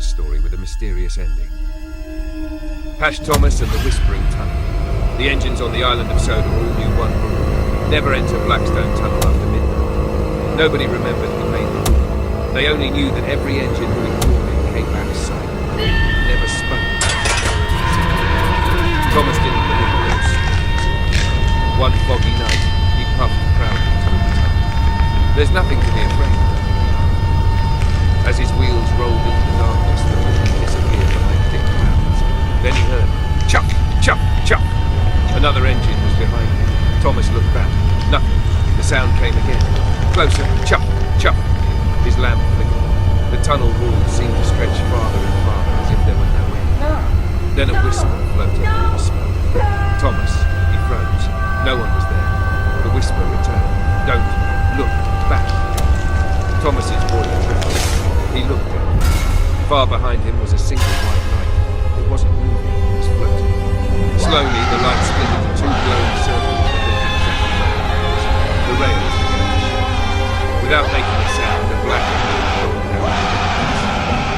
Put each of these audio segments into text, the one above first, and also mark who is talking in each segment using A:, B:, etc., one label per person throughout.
A: Thomas story with a mysterious ending. Pash Thomas and the Whispering Tunnel. The engines on the island of Sodor all knew one rule: never enter Blackstone Tunnel after midnight. Nobody remembered who made the rule. They only knew that every engine who ignored it came back silent, never spoke. Thomas didn't believe those stories. One foggy night, he puffed proudly through the tunnel. There's nothing to be afraid of. As his wheels rolled into the darkness, the moon disappeared behind thick clouds. Then he heard chuck, chuck, chuck. Another engine was behind him. Thomas looked back. Nothing. The sound came again. Closer. Chuck, chuck. His lamp flickered. The tunnel walls seemed to stretch farther and farther as if there were no end. Then a whisper floated through the smoke. Thomas, he froze. No one was there. The whisper returned. Don't look back. Thomas's boiler trembled. He looked down. Far behind him was a single white light. It wasn't moving, it was floating. Slowly, the light split into two glowing circles that looked exactly like rails. The rails began to shake. Without making a sound, a black hand rolled down.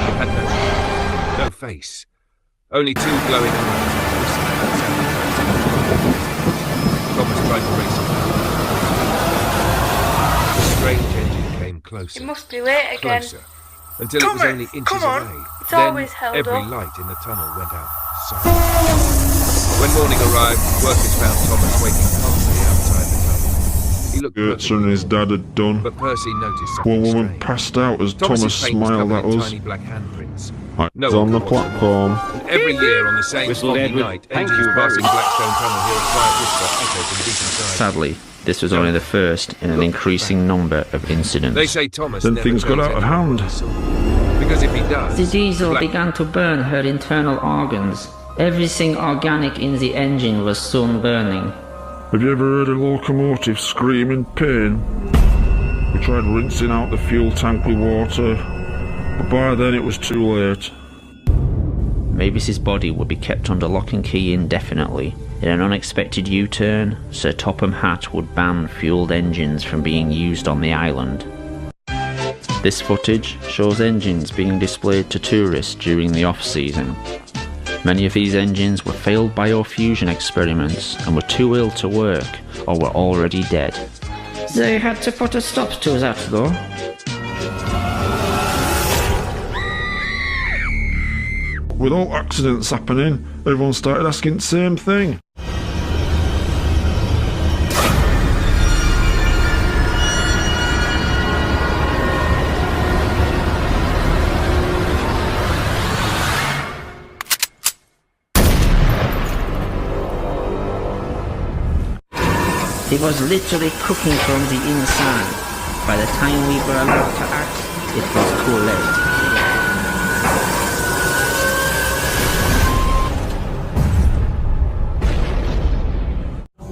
A: It had no head, no face. Only two glowing eyes. Thomas tried to race it. The strange engine came closer.
B: It must be late again.
A: Closer. Until it was only inches away.
B: It's
A: Then
B: always held
A: every
B: up.
A: light in the tunnel went out silent. When morning arrived, workers found Thomas waiting calmly outside the tunnel. He looked
C: Gertrude and his dad had done.
A: but Percy noticed something
C: One woman
A: strange.
C: passed out as Thomas
A: Thomas's paint was
C: smiled
A: covered
C: at
A: in
C: us.
A: tiny black handprints.
C: I
A: No
C: was
A: one
C: on the
A: could watch them.
C: platform.
A: And every year on the same
D: Whistled
A: foggy
D: Edward.
A: night,
D: Thank
A: engines
D: you,
A: passing
D: Barry.
A: Blackstone Tunnel hear a quiet whisper echoed from deep inside.
E: Sadly, this was only the first in an increasing number of incidents.
A: They say Thomas
C: Then
A: never
C: things got
A: turns
C: out of
A: anyone
C: hand.
A: he saw. Because if he does,
F: The diesel
A: Black-
F: began to burn her internal organs. Everything organic in the engine was soon burning.
C: Have you ever heard a locomotive scream in pain? We tried rinsing out the fuel tank with water, but by then it was too late.
E: Mavis's body would be kept under lock and key indefinitely. In an unexpected U-turn, Sir Topham Hatt would ban fueled engines from being used on the island. This footage shows engines being displayed to tourists during the off-season. Many of these engines were failed biofusion experiments and were too ill to work or were already dead.
F: They had to put a stop to that though.
C: With all accidents happening, everyone started asking the same thing.
F: It was literally cooking from the inside. By the time we were allowed to act, it was too late.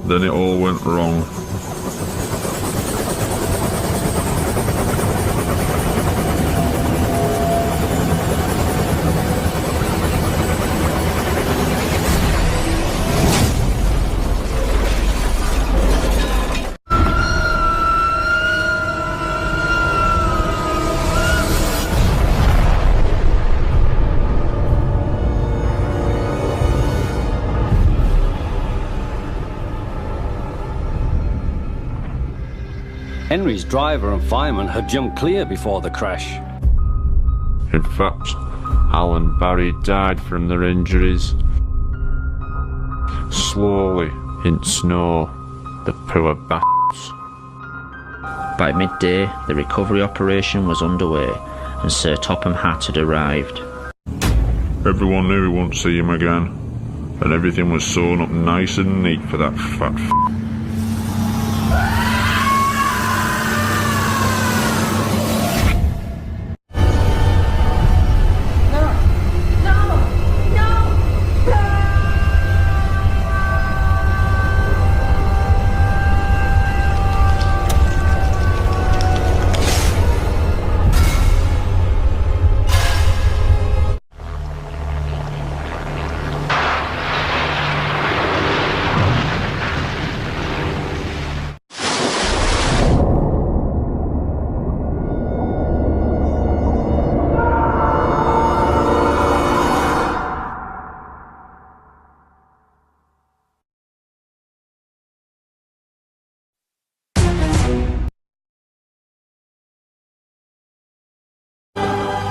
C: Then it all went wrong.
D: Henry's driver and fireman had jumped clear before the crash.
G: In fact, Al and Barry died from their injuries. Slowly, in snow, the poor bastards.
E: By midday, the recovery operation was underway and Sir Topham Hatt had arrived.
C: Everyone knew we wouldn't see him again, and everything was sewn up nice and neat for that fat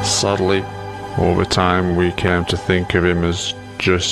C: Sadly, over time we came to think of him as just